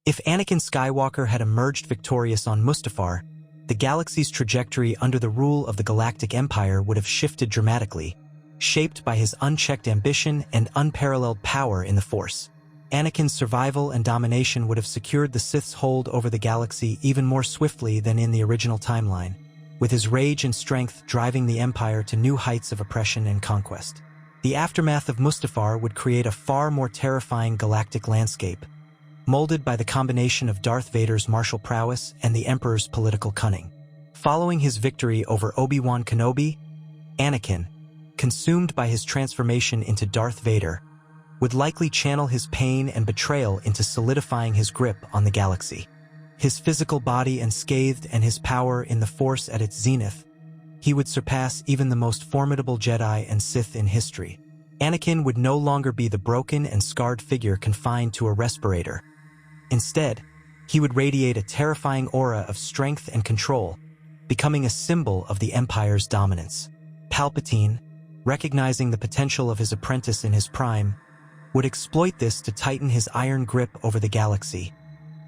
If Anakin Skywalker had emerged victorious on Mustafar, the galaxy's trajectory under the rule of the Galactic Empire would have shifted dramatically, shaped by his unchecked ambition and unparalleled power in the Force. Anakin's survival and domination would have secured the Sith's hold over the galaxy even more swiftly than in the original timeline, with his rage and strength driving the Empire to new heights of oppression and conquest. The aftermath of Mustafar would create a far more terrifying galactic landscape, molded by the combination of Darth Vader's martial prowess and the Emperor's political cunning. Following his victory over Obi-Wan Kenobi, Anakin, consumed by his transformation into Darth Vader, would likely channel his pain and betrayal into solidifying his grip on the galaxy. His physical body unscathed and his power in the Force at its zenith, he would surpass even the most formidable Jedi and Sith in history. Anakin would no longer be the broken and scarred figure confined to a respirator. Instead, he would radiate a terrifying aura of strength and control, becoming a symbol of the Empire's dominance. Palpatine, recognizing the potential of his apprentice in his prime, would exploit this to tighten his iron grip over the galaxy,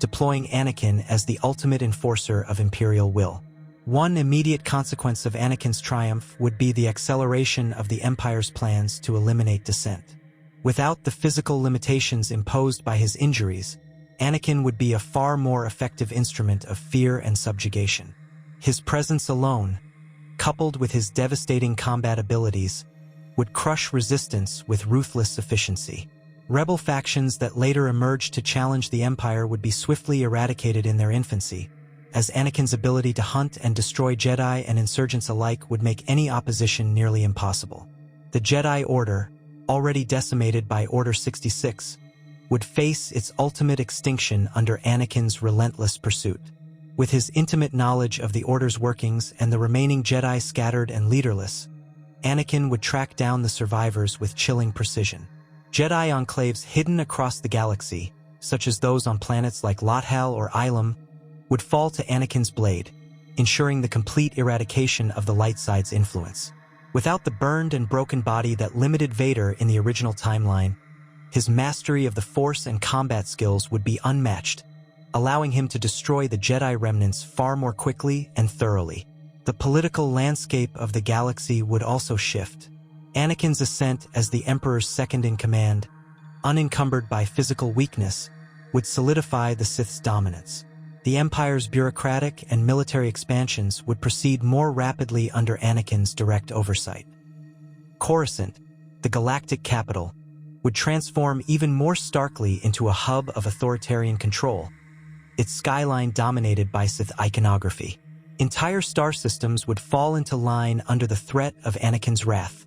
deploying Anakin as the ultimate enforcer of Imperial will. One immediate consequence of Anakin's triumph would be the acceleration of the Empire's plans to eliminate dissent. Without the physical limitations imposed by his injuries, Anakin would be a far more effective instrument of fear and subjugation. His presence alone, coupled with his devastating combat abilities, would crush resistance with ruthless efficiency. Rebel factions that later emerged to challenge the Empire would be swiftly eradicated in their infancy, as Anakin's ability to hunt and destroy Jedi and insurgents alike would make any opposition nearly impossible. The Jedi Order, already decimated by Order 66, would face its ultimate extinction under Anakin's relentless pursuit. With his intimate knowledge of the Order's workings and the remaining Jedi scattered and leaderless, Anakin would track down the survivors with chilling precision. Jedi enclaves hidden across the galaxy, such as those on planets like Lothal or Ilum, would fall to Anakin's blade, ensuring the complete eradication of the light side's influence. Without the burned and broken body that limited Vader in the original timeline, his mastery of the Force and combat skills would be unmatched, allowing him to destroy the Jedi remnants far more quickly and thoroughly. The political landscape of the galaxy would also shift. Anakin's ascent as the Emperor's second-in-command, unencumbered by physical weakness, would solidify the Sith's dominance. The Empire's bureaucratic and military expansions would proceed more rapidly under Anakin's direct oversight. Coruscant, the galactic capital, would transform even more starkly into a hub of authoritarian control, its skyline dominated by Sith iconography. Entire star systems would fall into line under the threat of Anakin's wrath,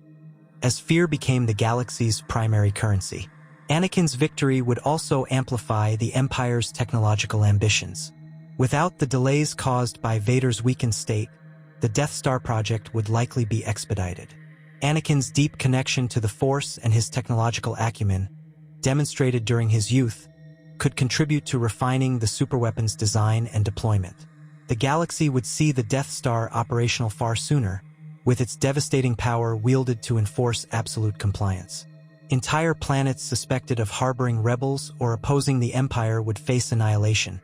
as fear became the galaxy's primary currency. Anakin's victory would also amplify the Empire's technological ambitions. Without the delays caused by Vader's weakened state, the Death Star project would likely be expedited. Anakin's deep connection to the Force and his technological acumen, demonstrated during his youth, could contribute to refining the superweapon's design and deployment. The galaxy would see the Death Star operational far sooner, with its devastating power wielded to enforce absolute compliance. Entire planets suspected of harboring rebels or opposing the Empire would face annihilation,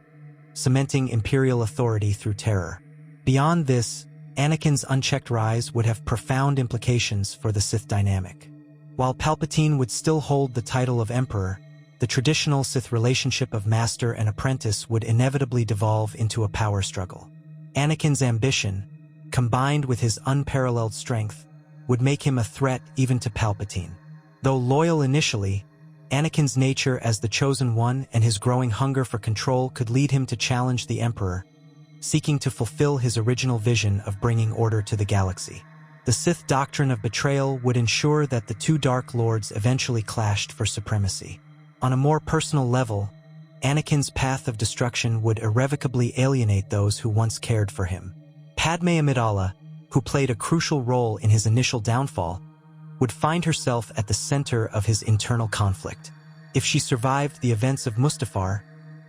cementing Imperial authority through terror. Beyond this, Anakin's unchecked rise would have profound implications for the Sith dynamic. While Palpatine would still hold the title of Emperor, the traditional Sith relationship of master and apprentice would inevitably devolve into a power struggle. Anakin's ambition, combined with his unparalleled strength, would make him a threat even to Palpatine. Though loyal initially, Anakin's nature as the Chosen One and his growing hunger for control could lead him to challenge the Emperor, seeking to fulfill his original vision of bringing order to the galaxy. The Sith doctrine of betrayal would ensure that the two Dark Lords eventually clashed for supremacy. On a more personal level, Anakin's path of destruction would irrevocably alienate those who once cared for him. Padme Amidala, who played a crucial role in his initial downfall, would find herself at the center of his internal conflict. If she survived the events of Mustafar,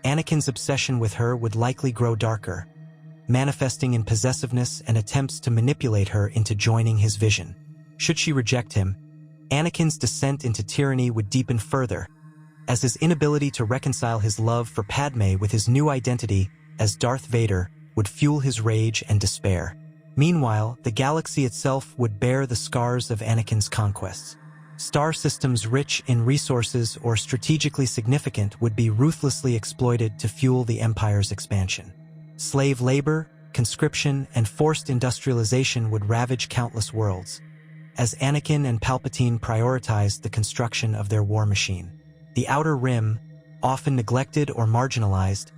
Anakin's obsession with her would likely grow darker, manifesting in possessiveness and attempts to manipulate her into joining his vision. Should she reject him, Anakin's descent into tyranny would deepen further, as his inability to reconcile his love for Padme with his new identity as Darth Vader would fuel his rage and despair. Meanwhile, the galaxy itself would bear the scars of Anakin's conquests. Star systems rich in resources or strategically significant would be ruthlessly exploited to fuel the Empire's expansion. Slave labor, conscription, and forced industrialization would ravage countless worlds, as Anakin and Palpatine prioritized the construction of their war machine. The Outer Rim, often neglected or marginalized,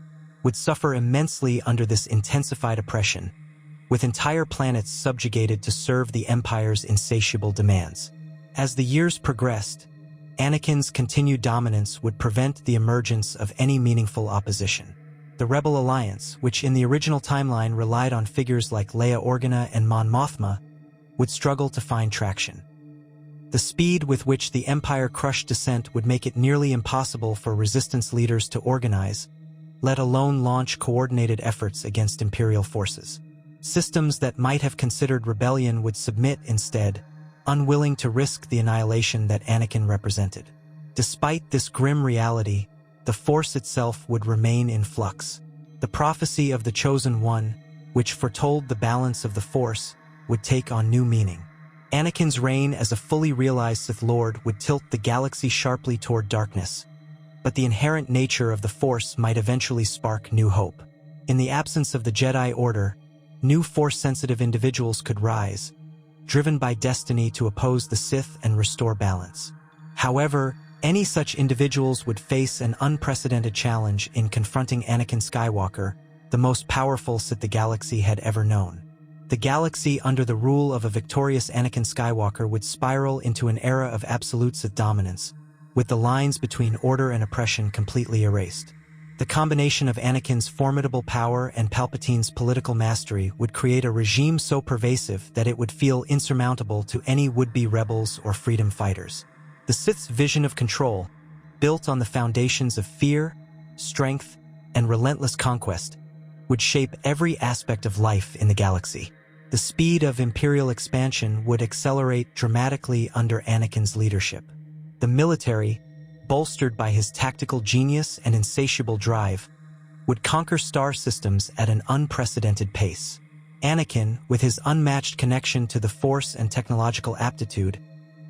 would suffer immensely under this intensified oppression, with entire planets subjugated to serve the Empire's insatiable demands. As the years progressed, Anakin's continued dominance would prevent the emergence of any meaningful opposition. The Rebel Alliance, which in the original timeline relied on figures like Leia Organa and Mon Mothma, would struggle to find traction. The speed with which the Empire crushed dissent would make it nearly impossible for resistance leaders to organize, let alone launch coordinated efforts against Imperial forces. Systems that might have considered rebellion would submit instead, unwilling to risk the annihilation that Anakin represented. Despite this grim reality, the Force itself would remain in flux. The prophecy of the Chosen One, which foretold the balance of the Force, would take on new meaning. Anakin's reign as a fully realized Sith Lord would tilt the galaxy sharply toward darkness, but the inherent nature of the Force might eventually spark new hope. In the absence of the Jedi Order, new Force-sensitive individuals could rise, driven by destiny to oppose the Sith and restore balance. However, any such individuals would face an unprecedented challenge in confronting Anakin Skywalker, the most powerful Sith the galaxy had ever known. The galaxy under the rule of a victorious Anakin Skywalker would spiral into an era of absolute Sith dominance, with the lines between order and oppression completely erased. The combination of Anakin's formidable power and Palpatine's political mastery would create a regime so pervasive that it would feel insurmountable to any would-be rebels or freedom fighters. The Sith's vision of control, built on the foundations of fear, strength, and relentless conquest, would shape every aspect of life in the galaxy. The speed of Imperial expansion would accelerate dramatically under Anakin's leadership. The military, bolstered by his tactical genius and insatiable drive, would conquer star systems at an unprecedented pace. Anakin, with his unmatched connection to the Force and technological aptitude,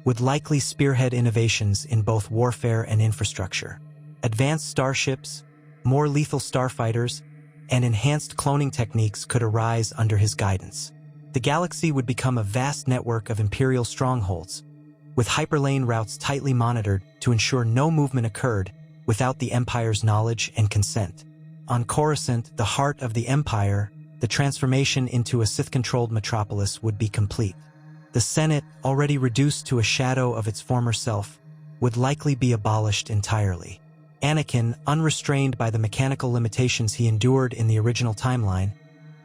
would likely spearhead innovations in both warfare and infrastructure. Advanced starships, more lethal starfighters, and enhanced cloning techniques could arise under his guidance. The galaxy would become a vast network of Imperial strongholds, with hyperlane routes tightly monitored to ensure no movement occurred without the Empire's knowledge and consent. On Coruscant, the heart of the Empire, the transformation into a Sith-controlled metropolis would be complete. The Senate, already reduced to a shadow of its former self, would likely be abolished entirely. Anakin, unrestrained by the mechanical limitations he endured in the original timeline,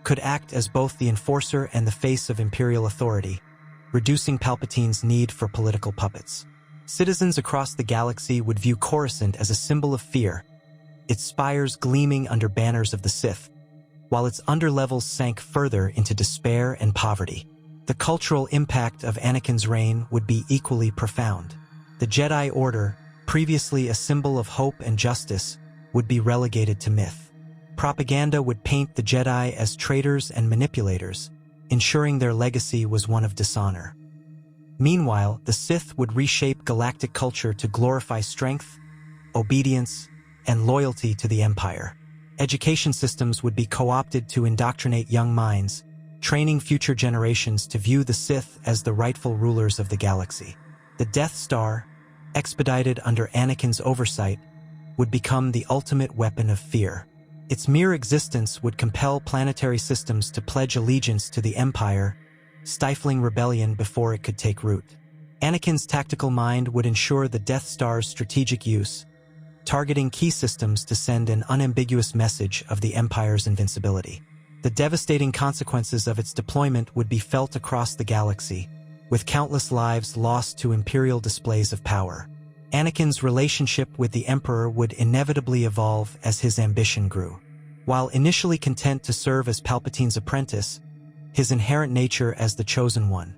could act as both the enforcer and the face of Imperial authority, reducing Palpatine's need for political puppets. Citizens across the galaxy would view Coruscant as a symbol of fear, its spires gleaming under banners of the Sith, while its underlevels sank further into despair and poverty. The cultural impact of Anakin's reign would be equally profound. The Jedi Order, previously a symbol of hope and justice, would be relegated to myth. Propaganda would paint the Jedi as traitors and manipulators, ensuring their legacy was one of dishonor. Meanwhile, the Sith would reshape galactic culture to glorify strength, obedience, and loyalty to the Empire. Education systems would be co-opted to indoctrinate young minds, training future generations to view the Sith as the rightful rulers of the galaxy. The Death Star, expedited under Anakin's oversight, would become the ultimate weapon of fear. Its mere existence would compel planetary systems to pledge allegiance to the Empire, stifling rebellion before it could take root. Anakin's tactical mind would ensure the Death Star's strategic use, targeting key systems to send an unambiguous message of the Empire's invincibility. The devastating consequences of its deployment would be felt across the galaxy, with countless lives lost to Imperial displays of power. Anakin's relationship with the Emperor would inevitably evolve as his ambition grew. While initially content to serve as Palpatine's apprentice, his inherent nature as the Chosen One,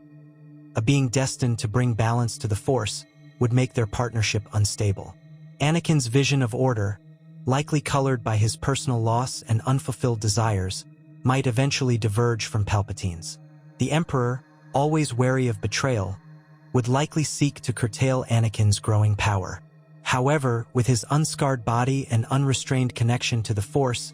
a being destined to bring balance to the Force, would make their partnership unstable. Anakin's vision of order, likely colored by his personal loss and unfulfilled desires, might eventually diverge from Palpatine's. The Emperor, always wary of betrayal, would likely seek to curtail Anakin's growing power. However, with his unscarred body and unrestrained connection to the Force,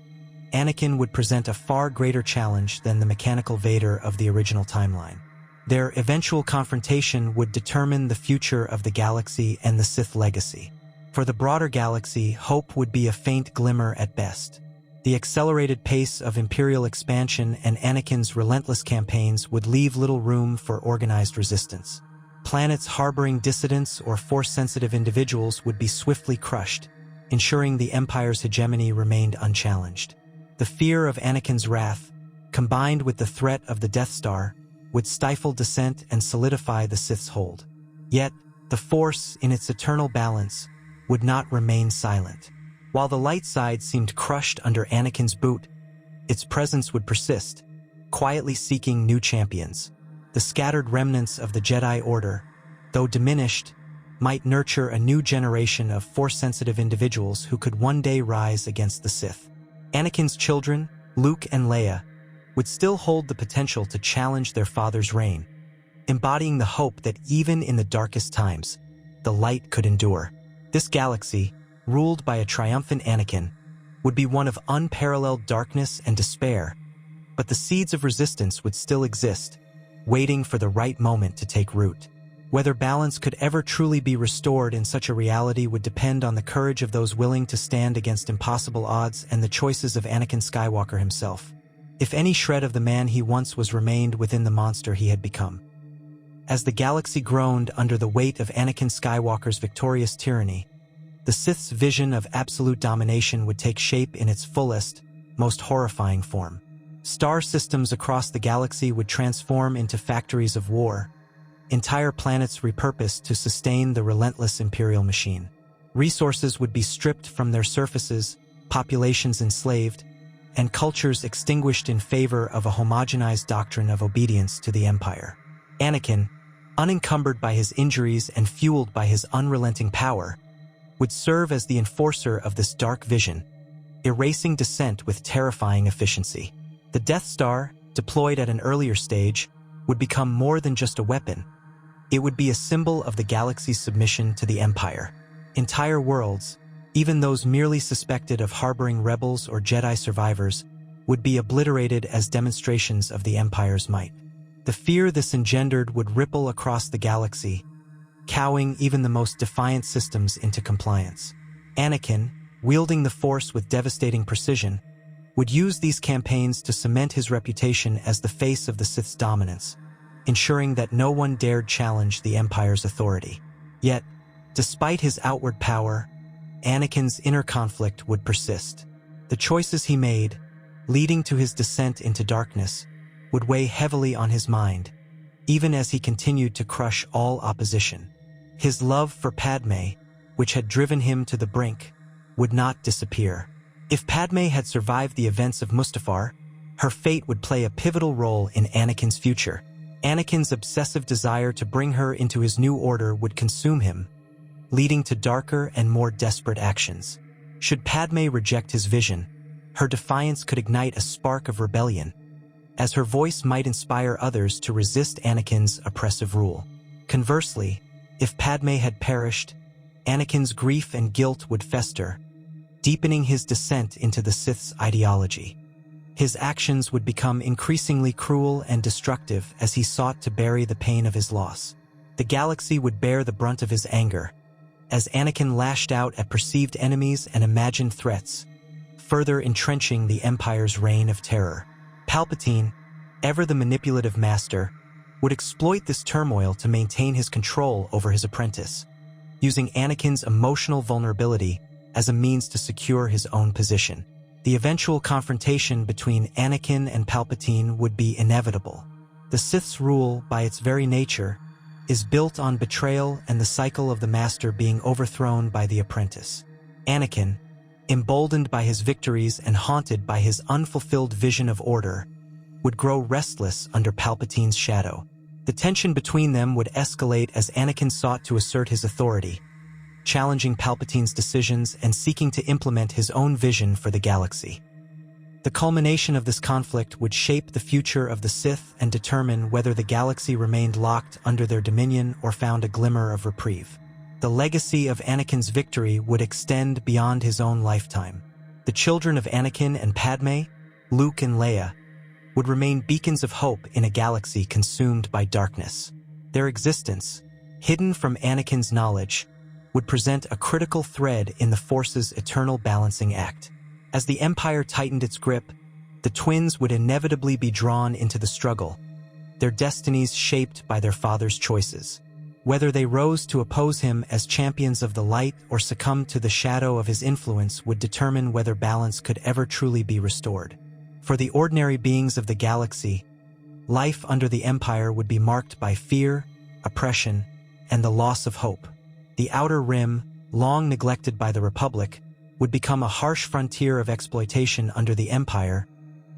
Anakin would present a far greater challenge than the mechanical Vader of the original timeline. Their eventual confrontation would determine the future of the galaxy and the Sith legacy. For the broader galaxy, hope would be a faint glimmer at best. The accelerated pace of Imperial expansion and Anakin's relentless campaigns would leave little room for organized resistance. Planets harboring dissidents or Force-sensitive individuals would be swiftly crushed, ensuring the Empire's hegemony remained unchallenged. The fear of Anakin's wrath, combined with the threat of the Death Star, would stifle dissent and solidify the Sith's hold. Yet, the Force, in its eternal balance, would not remain silent. While the light side seemed crushed under Anakin's boot, its presence would persist, quietly seeking new champions. The scattered remnants of the Jedi Order, though diminished, might nurture a new generation of Force-sensitive individuals who could one day rise against the Sith. Anakin's children, Luke and Leia, would still hold the potential to challenge their father's reign, embodying the hope that even in the darkest times, the light could endure. This galaxy, ruled by a triumphant Anakin, would be one of unparalleled darkness and despair, but the seeds of resistance would still exist, waiting for the right moment to take root. Whether balance could ever truly be restored in such a reality would depend on the courage of those willing to stand against impossible odds and the choices of Anakin Skywalker himself. If any shred of the man he once was remained within the monster he had become. As the galaxy groaned under the weight of Anakin Skywalker's victorious tyranny, the Sith's vision of absolute domination would take shape in its fullest, most horrifying form. Star systems across the galaxy would transform into factories of war, entire planets repurposed to sustain the relentless Imperial machine. Resources would be stripped from their surfaces, populations enslaved, and cultures extinguished in favor of a homogenized doctrine of obedience to the Empire. Anakin, unencumbered by his injuries and fueled by his unrelenting power, would serve as the enforcer of this dark vision, erasing dissent with terrifying efficiency. The Death Star, deployed at an earlier stage, would become more than just a weapon. It would be a symbol of the galaxy's submission to the Empire. Entire worlds, even those merely suspected of harboring rebels or Jedi survivors, would be obliterated as demonstrations of the Empire's might. The fear this engendered would ripple across the galaxy, cowing even the most defiant systems into compliance. Anakin, wielding the Force with devastating precision, would use these campaigns to cement his reputation as the face of the Sith's dominance, ensuring that no one dared challenge the Empire's authority. Yet, despite his outward power, Anakin's inner conflict would persist. The choices he made, leading to his descent into darkness, would weigh heavily on his mind, even as he continued to crush all opposition. His love for Padme, which had driven him to the brink, would not disappear. If Padme had survived the events of Mustafar, her fate would play a pivotal role in Anakin's future. Anakin's obsessive desire to bring her into his new order would consume him, leading to darker and more desperate actions. Should Padme reject his vision, her defiance could ignite a spark of rebellion, as her voice might inspire others to resist Anakin's oppressive rule. Conversely, if Padme had perished, Anakin's grief and guilt would fester, deepening his descent into the Sith's ideology. His actions would become increasingly cruel and destructive as he sought to bury the pain of his loss. The galaxy would bear the brunt of his anger, as Anakin lashed out at perceived enemies and imagined threats, further entrenching the Empire's reign of terror. Palpatine, ever the manipulative master, would exploit this turmoil to maintain his control over his apprentice, using Anakin's emotional vulnerability as a means to secure his own position. The eventual confrontation between Anakin and Palpatine would be inevitable. The Sith's rule, by its very nature, is built on betrayal and the cycle of the master being overthrown by the apprentice. Anakin, emboldened by his victories and haunted by his unfulfilled vision of order, would grow restless under Palpatine's shadow. The tension between them would escalate as Anakin sought to assert his authority, challenging Palpatine's decisions and seeking to implement his own vision for the galaxy. The culmination of this conflict would shape the future of the Sith and determine whether the galaxy remained locked under their dominion or found a glimmer of reprieve. The legacy of Anakin's victory would extend beyond his own lifetime. The children of Anakin and Padme, Luke and Leia, would remain beacons of hope in a galaxy consumed by darkness. Their existence, hidden from Anakin's knowledge, would present a critical thread in the Force's eternal balancing act. As the Empire tightened its grip, the twins would inevitably be drawn into the struggle, their destinies shaped by their father's choices. Whether they rose to oppose him as champions of the light or succumbed to the shadow of his influence would determine whether balance could ever truly be restored. For the ordinary beings of the galaxy, life under the Empire would be marked by fear, oppression, and the loss of hope. The Outer Rim, long neglected by the Republic, would become a harsh frontier of exploitation under the Empire,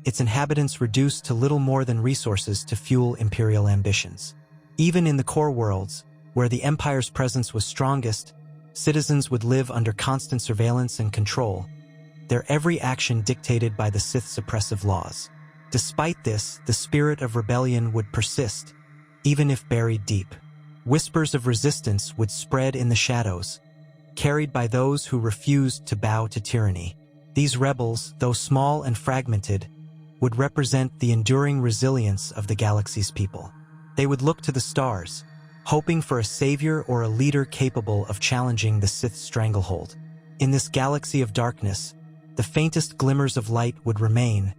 its inhabitants reduced to little more than resources to fuel imperial ambitions. Even in the core worlds, where the Empire's presence was strongest, citizens would live under constant surveillance and control, their every action dictated by the Sith's oppressive laws. Despite this, the spirit of rebellion would persist, even if buried deep. Whispers of resistance would spread in the shadows, carried by those who refused to bow to tyranny. These rebels, though small and fragmented, would represent the enduring resilience of the galaxy's people. They would look to the stars, hoping for a savior or a leader capable of challenging the Sith's stranglehold. In this galaxy of darkness, the faintest glimmers of light would remain,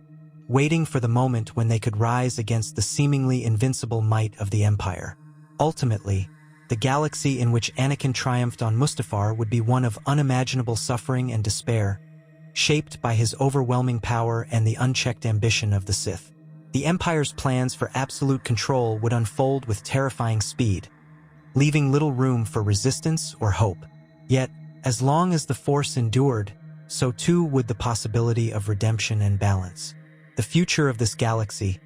waiting for the moment when they could rise against the seemingly invincible might of the Empire. Ultimately, the galaxy in which Anakin triumphed on Mustafar would be one of unimaginable suffering and despair, shaped by his overwhelming power and the unchecked ambition of the Sith. The Empire's plans for absolute control would unfold with terrifying speed, leaving little room for resistance or hope. Yet, as long as the Force endured, so too would the possibility of redemption and balance. The future of this galaxy,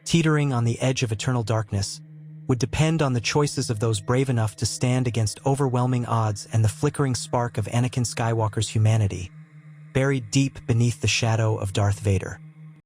teetering on the edge of eternal darkness, would depend on the choices of those brave enough to stand against overwhelming odds and the flickering spark of Anakin Skywalker's humanity, buried deep beneath the shadow of Darth Vader.